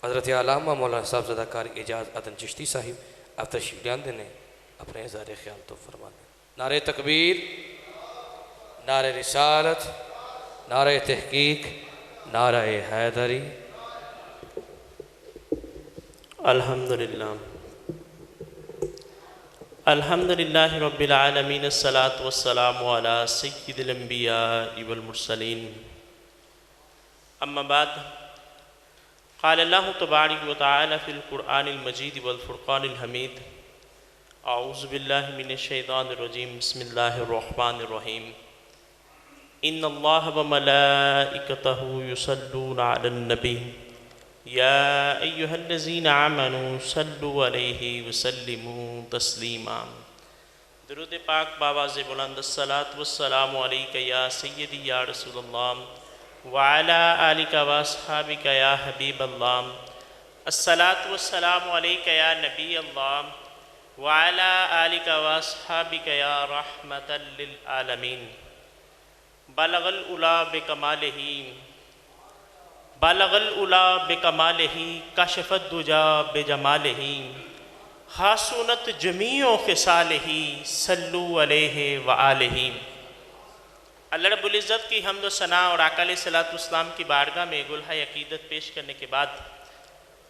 حضرت علامہ مولانا صاحب زدہ کار اعجاز عدن چشتی صاحب اب تشریف لے آندے نے اپنے اظہار خیال تو فرما دیں۔ نعرہ تکبیر، نعرہ رسالت، نعرہ تحقیق، نعرہ حیدری۔ الحمدللہ الحمدللہ رب العالمین، الصلاة والسلام علی سید الانبیاء والمرسلین، اما بعد، قال اللہ تبارک و تعالی فی القرآن المجید والفرقان الحمید، اعوذ باللہ من الشیطان الرجیم، بسم اللہ الرحمن الرحیم، ان اللہ وملائکتہ یصلون علی النبی یا ایہا الذین آمنوا صلوا علیہ وسلموا تسلیما۔ درود پاک بآواز بلند، الصلاۃ والسلام علیک یا سیدی یا رسول اللہ وعلی آلک واصحابک یا حبیب اللہ، الصلاۃ والسلام علیک یا نبی اللہ وعلی آلک واصحابک یا رحمۃ للعالمین۔ بلغ العلا بکمالہ، بلغ العلا بکمالہ، کشف الدجا بجمالہ، حسنت جمیع خصالہ، صلوا علیہ وآلہ۔ اللہ رب العزت کی حمد و ثنا اور آقا علیہ الصلوۃ والسلام کی بارگاہ میں گلہۂ عقیدت پیش کرنے کے بعد،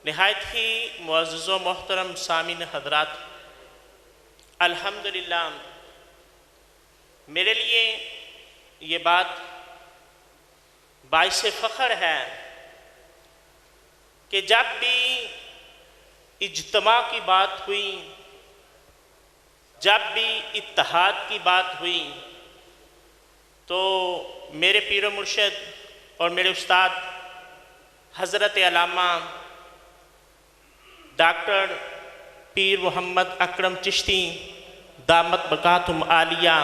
نہایت ہی معزز و محترم سامعین حضرات، الحمدللہ میرے لیے یہ بات باعث فخر ہے کہ جب بھی اجتماع کی بات ہوئی، جب بھی اتحاد کی بات ہوئی، تو میرے پیر و مرشد اور میرے استاد حضرت علامہ ڈاکٹر پیر محمد اکرم چشتی دامت بقاتہم عالیہ،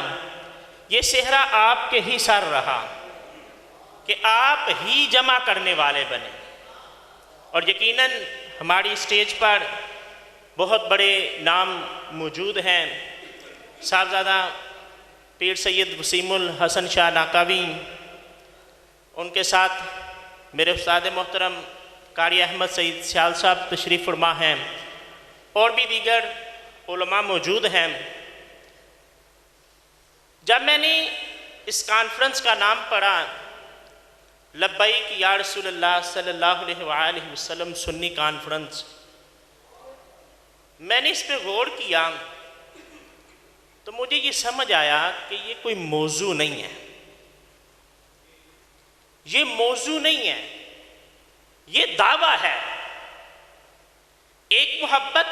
یہ صحرا آپ کے ہی سر رہا کہ آپ ہی جمع کرنے والے بنے، اور یقیناً ہماری اسٹیج پر بہت بڑے نام موجود ہیں۔ صاحبزادہ پیر سید وسیم الحسن شاہ ناکاوی، ان کے ساتھ میرے استاد محترم قاری احمد سعید سیال صاحب تشریف فرما ہیں، اور بھی دیگر علماء موجود ہیں۔ جب میں نے اس کانفرنس کا نام پڑھا، لبیک یا رسول اللہ صلی اللہ علیہ وآلہ وسلم سنی کانفرنس، میں نے اس پہ غور کیا تو مجھے یہ سمجھ آیا کہ یہ کوئی موضوع نہیں ہے، یہ موضوع نہیں ہے، یہ دعویٰ ہے۔ ایک محبت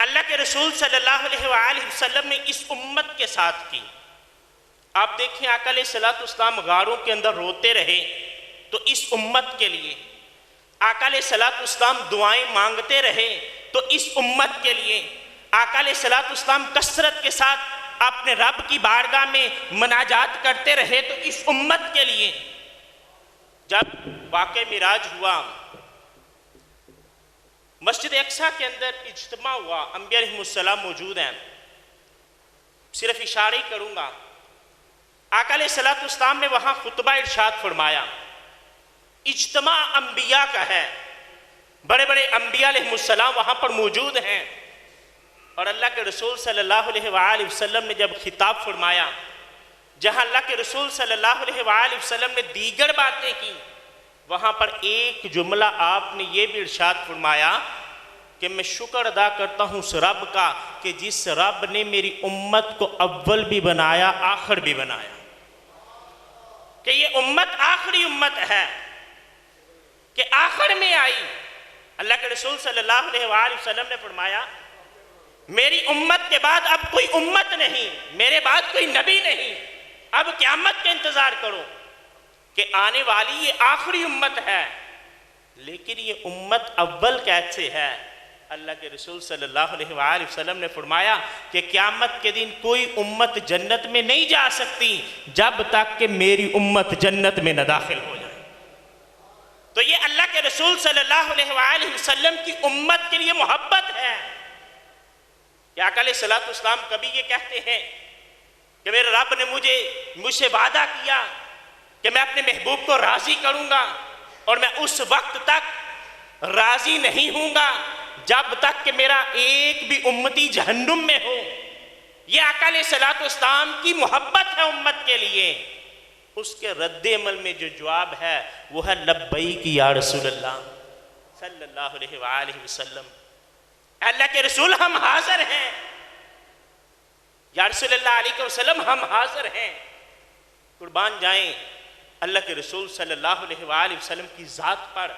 اللہ کے رسول صلی اللہ علیہ وآلہ وسلم نے اس امت کے ساتھ کی۔ آپ دیکھیں آقا علیہ السلام غاروں کے اندر روتے رہے تو اس امت کے لیے، آقا علیہ السلام دعائیں مانگتے رہے تو اس امت کے لیے، آقا علیہ السلام کثرت کے ساتھ اپنے رب کی بارگاہ میں مناجات کرتے رہے تو اس امت کے لیے۔ جب واقعہ معراج ہوا، مسجد اقصیٰ کے اندر اجتماع ہوا، انبیاء علیہ السلام موجود ہیں، صرف اشارہ ہی کروں گا۔ آقا علیہ السلام نے وہاں خطبہ ارشاد فرمایا، اجتماع انبیاء کا ہے، بڑے بڑے انبیاء علیہ السلام وہاں پر موجود ہیں، اور اللہ کے رسول صلی اللہ علیہ وآلہ وسلم نے جب خطاب فرمایا، جہاں اللہ کے رسول صلی اللہ علیہ وآلہ وسلم نے دیگر باتیں کی، وہاں پر ایک جملہ آپ نے یہ بھی ارشاد فرمایا کہ میں شکر ادا کرتا ہوں اس رب کا کہ جس رب نے میری امت کو اول بھی بنایا آخر بھی بنایا، کہ یہ امت آخری امت ہے کہ آخر میں آئی۔ اللہ کے رسول صلی اللہ علیہ وآلہ وسلم نے فرمایا میری امت کے بعد اب کوئی امت نہیں، میرے بعد کوئی نبی نہیں، اب قیامت کا انتظار کرو کہ آنے والی یہ آخری امت ہے، لیکن یہ امت اول کیسے ہے؟ اللہ کے رسول صلی اللہ علیہ وآلہ وسلم نے فرمایا کہ قیامت کے دن کوئی امت جنت میں نہیں جا سکتی جب تک کہ میری امت جنت میں نہ داخل ہو جائے۔ تو یہ اللہ کے رسول صلی اللہ علیہ وآلہ وسلم کی امت کے لیے محبت ہے کہ آقا علیہ السلام کبھی یہ کہتے ہیں کہ میرے رب نے مجھ سے وعدہ کیا کہ میں اپنے محبوب کو راضی کروں گا اور میں اس وقت تک راضی نہیں ہوں گا جب تک کہ میرا ایک بھی امتی جہنم میں ہو۔ یہ آقا علیہ الصلوۃ والسلام کی محبت ہے امت کے لیے۔ اس کے رد عمل میں جو جواب ہے وہ ہے لبیک یا رسول اللہ صلی اللہ علیہ وآلہ وسلم۔ اللہ کے رسول ہم حاضر ہیں، یا رسول اللہ علیہ وسلم ہم حاضر ہیں، قربان جائیں اللہ کے رسول صلی اللہ علیہ وآلہ وسلم کی ذات پر۔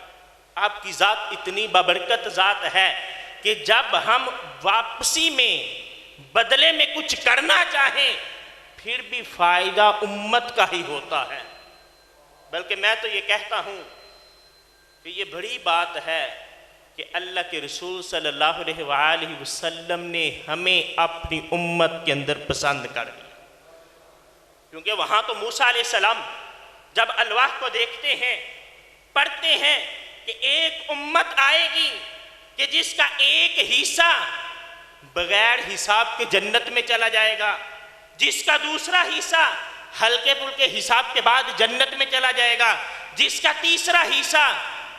آپ کی ذات اتنی بابرکت ذات ہے کہ جب ہم واپسی میں بدلے میں کچھ کرنا چاہیں پھر بھی فائدہ امت کا ہی ہوتا ہے۔ بلکہ میں تو یہ کہتا ہوں کہ یہ بڑی بات ہے کہ اللہ کے رسول صلی اللہ علیہ وآلہ وسلم نے ہمیں اپنی امت کے اندر پسند کر لیا، کیونکہ وہاں تو موسیٰ علیہ السلام جب الواح کو دیکھتے ہیں پڑھتے ہیں کہ ایک امت آئے گی کہ جس کا ایک حصہ بغیر حساب کے جنت میں چلا جائے گا، جس کا دوسرا حصہ ہلکے پھلکے حساب کے بعد جنت میں چلا جائے گا، جس کا تیسرا حصہ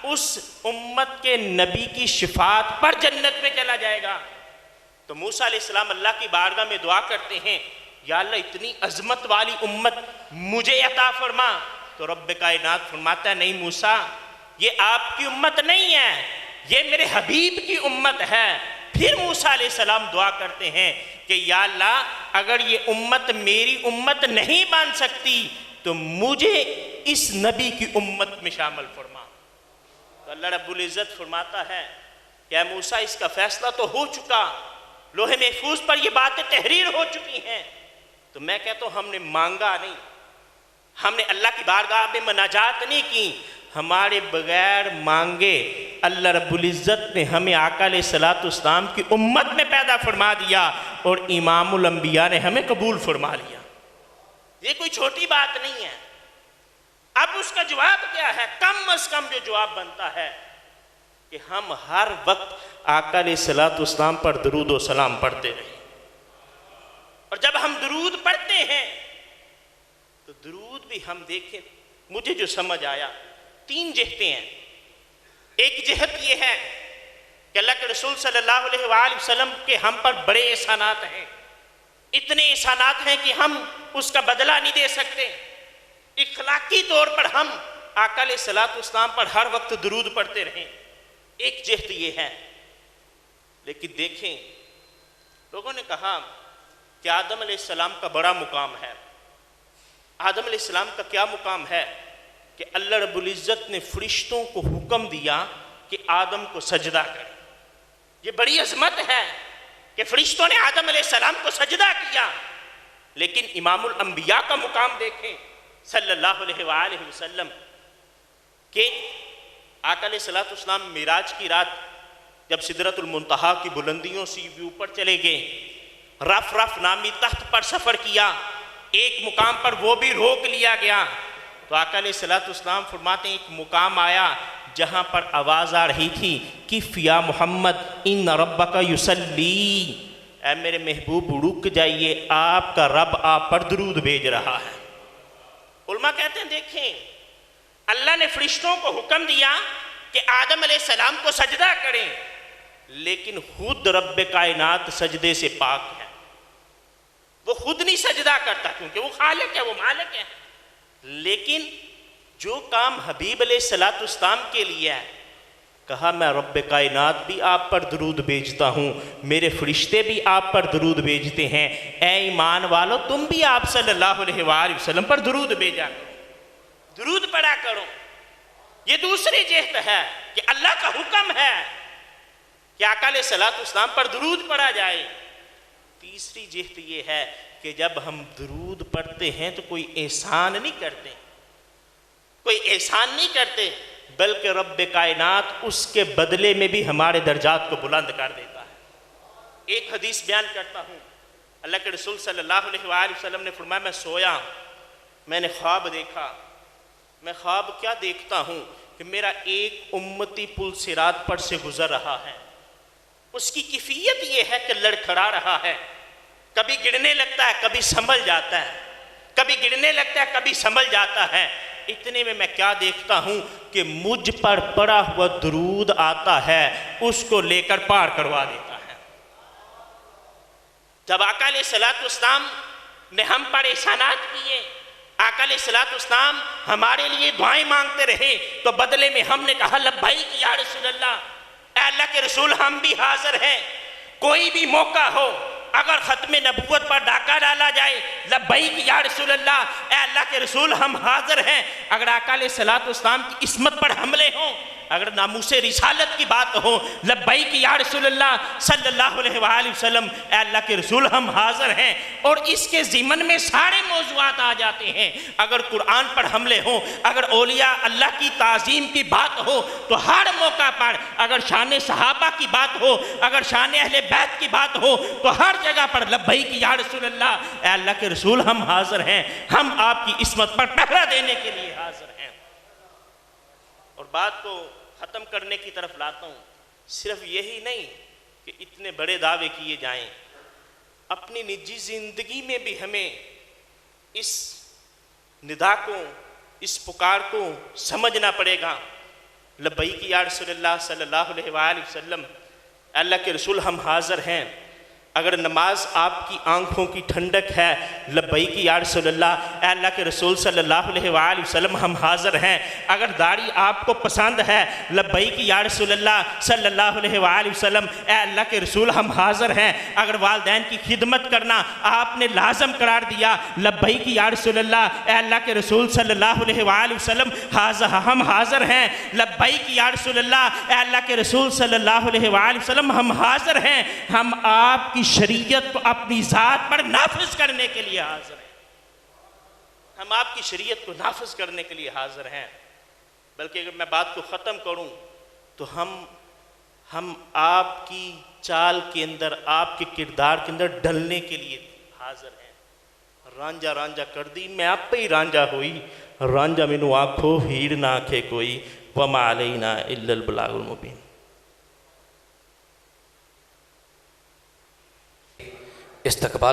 اس امت کے نبی کی شفاعت پر جنت میں چلا جائے گا۔ تو موسیٰ علیہ السلام اللہ کی بارگاہ میں دعا کرتے ہیں، یا اللہ اتنی عظمت والی امت مجھے عطا فرما۔ تو رب کائنات فرماتا ہے نہیں موسیٰ، یہ آپ کی امت نہیں ہے، یہ میرے حبیب کی امت ہے۔ پھر موسیٰ علیہ السلام دعا کرتے ہیں کہ یا اللہ اگر یہ امت میری امت نہیں بن سکتی تو مجھے اس نبی کی امت میں شامل فرما۔ تو اللہ رب العزت فرماتا ہے کہ اے موسیٰ اس کا فیصلہ تو ہو چکا، لوح محفوظ پر یہ باتیں تحریر ہو چکی ہیں۔ تو میں کہتا ہوں ہم نے مانگا نہیں، ہم نے اللہ کی بارگاہ میں مناجات نہیں کی، ہمارے بغیر مانگے اللہ رب العزت نے ہمیں آقا علیہ الصلوۃ والسلام کی امت میں پیدا فرما دیا اور امام الانبیاء نے ہمیں قبول فرما لیا۔ یہ کوئی چھوٹی بات نہیں ہے۔ اب اس کا جواب کیا ہے؟ کم از کم جو جواب بنتا ہے کہ ہم ہر وقت آقا علیہ الصلوۃ والسلام پر درود و سلام پڑھتے رہیں۔ اور جب ہم درود پڑھتے ہیں تو درود بھی ہم دیکھیں، مجھے جو سمجھ آیا تین جہتیں ہیں۔ ایک جہت یہ ہے کہ اللہ کے رسول صلی اللہ علیہ وآلہ وسلم کے ہم پر بڑے احسانات ہیں، اتنے احسانات ہیں کہ ہم اس کا بدلہ نہیں دے سکتے۔ اخلاقی طور پر ہم آقا علیہ الصلوۃ والسلام پر ہر وقت درود پڑھتے رہیں، ایک جہت یہ ہے۔ لیکن دیکھیں لوگوں نے کہا کہ آدم علیہ السلام کا بڑا مقام ہے۔ آدم علیہ السلام کا کیا مقام ہے کہ اللہ رب العزت نے فرشتوں کو حکم دیا کہ آدم کو سجدہ کریں۔ یہ بڑی عظمت ہے کہ فرشتوں نے آدم علیہ السلام کو سجدہ کیا۔ لیکن امام الانبیاء کا مقام دیکھیں صلی اللہ علیہ وآلہ وسلم کہ آقا علیہ السلام معراج کی رات جب سدرۃ المنتہا کی بلندیوں سے بھی اوپر چلے گئے، رف رف نامی تخت پر سفر کیا، ایک مقام پر وہ بھی روک لیا گیا۔ تو آقا علیہ السلام فرماتے ہیں ایک مقام آیا جہاں پر آواز آ رہی تھی کف یا محمد ان ربک یصلی، اے میرے محبوب رک جائیے، آپ کا رب آپ پر درود بھیج رہا ہے۔ علماء کہتے ہیں دیکھیں اللہ نے فرشتوں کو حکم دیا کہ آدم علیہ السلام کو سجدہ کریں، لیکن خود رب کائنات سجدے سے پاک ہے، وہ خود نہیں سجدہ کرتا کیونکہ وہ خالق ہے، وہ مالک ہے۔ لیکن جو کام حبیب علیہ السلام کے لیے ہے، کہا میں رب کائنات بھی آپ پر درود بھیجتا ہوں، میرے فرشتے بھی آپ پر درود بھیجتے ہیں، اے ایمان والو تم بھی آپ صلی اللہ علیہ وآلہ وسلم پر درود بھیجا کرو، درود پڑھا کرو۔ یہ دوسری جہت ہے کہ اللہ کا حکم ہے کہ آقا علیہ السلام پر درود پڑھا جائے۔ تیسری جہت یہ ہے کہ جب ہم درود پڑھتے ہیں تو کوئی احسان نہیں کرتے، کوئی احسان نہیں کرتے، بلکہ رب کائنات اس کے بدلے میں بھی ہمارے درجات کو بلند کر دیتا ہے۔ ایک حدیث بیان کرتا ہوں، اللہ کے رسول صلی اللہ علیہ وآلہ وسلم نے فرمایا میں سویا، میں نے خواب دیکھا۔ میں خواب کیا دیکھتا ہوں کہ میرا ایک امتی پل صراط پر سے گزر رہا ہے، اس کی کیفیت یہ ہے کہ لڑکھڑا رہا ہے، کبھی گرنے لگتا ہے کبھی سنبھل جاتا ہے، کبھی گرنے لگتا ہے کبھی سنبھل جاتا ہے۔ اتنے میں کیا دیکھتا ہوں کہ مجھ پر پڑا ہوا درود آتا ہے، اس کو لے کر پار کروا دیتا ہے۔ جب آقا علیہ السلام نے ہم پر احسانات کیے، آقا علیہ السلام ہمارے لیے دعائیں مانگتے رہے، تو بدلے میں ہم نے کہا لبیک یا رسول اللہ، اے اللہ کے رسول ہم بھی حاضر ہیں، کوئی بھی موقع ہو، اگر ختم نبوت پر ڈاکہ ڈالا جائے لبیک یا رسول اللہ، اے اللہ کے رسول ہم حاضر ہیں۔ اگر آقا علیہ السلام کی عصمت پر حملے ہوں، اگر ناموس رسالت کی بات ہو، لبیک یا رسول اللہ صلی اللہ علیہ وآلہ وسلم، اے اللہ کے رسول ہم حاضر ہیں۔ اور اس کے ضمن میں سارے موضوعات آ جاتے ہیں۔ اگر قرآن پر حملے ہوں، اگر اولیاء اللہ کی تعظیم کی بات ہو تو ہر موقع پر، اگر شان صحابہ کی بات ہو، اگر شان اہل بیت کی بات ہو تو ہر جگہ پر لبیک یا رسول اللہ، اے اللہ کے رسول ہم حاضر ہیں، ہم آپ کی عصمت پر پہرا دینے کے لیے حاضر ہیں۔ اور بات کو ختم کرنے کی طرف لاتا ہوں، صرف یہی نہیں کہ اتنے بڑے دعوے کیے جائیں، اپنی نجی زندگی میں بھی ہمیں اس ندا کو، اس پکار کو سمجھنا پڑے گا۔ لبیک یا رسول اللہ صلی اللہ علیہ وآلہ وسلم، اللہ کے رسول ہم حاضر ہیں۔ اگر نماز آپ کی آنکھوں کی ٹھنڈک ہے، لبیک یا رسول اللہ، اے اللہ کے رسول صلی اللہ علیہ وآلہ وسلم ہم حاضر ہیں۔ اگر داڑھی آپ کو پسند ہے، لبیک یا رسول اللہ صلی اللہ علیہ وآلہ وسلم، اے اللہ کے رسول ہم حاضر ہیں۔ اگر والدین کی خدمت کرنا آپ نے لازم قرار دیا، لبیک یا رسول اللہ، اے اللہ کے رسول صلی اللہ علیہ وآلہ وسلم ہم حاضر ہیں۔ لبیک یا رسول اللہ، اے اللہ کے رسول صلی اللہ علیہ وآلہ وسلم ہم حاضر ہیں۔ ہم آپ کی شریعت کو اپنی ذات پر نافذ کرنے کے لیے حاضر ہیں، ہم آپ کی شریعت کو نافذ کرنے کے لیے حاضر ہیں۔ بلکہ اگر میں بات کو ختم کروں تو ہم آپ کی چال کے اندر، آپ کے کردار کے اندر ڈلنے کے لیے حاضر ہیں۔ رانجا رانجا کر دی میں آپ پہ ہی رانجا ہوئی، رانجا مینو آنکھو ہیڑ نہ آکھے کوئی، وما علینا الا البلاغ المبین۔ استقبال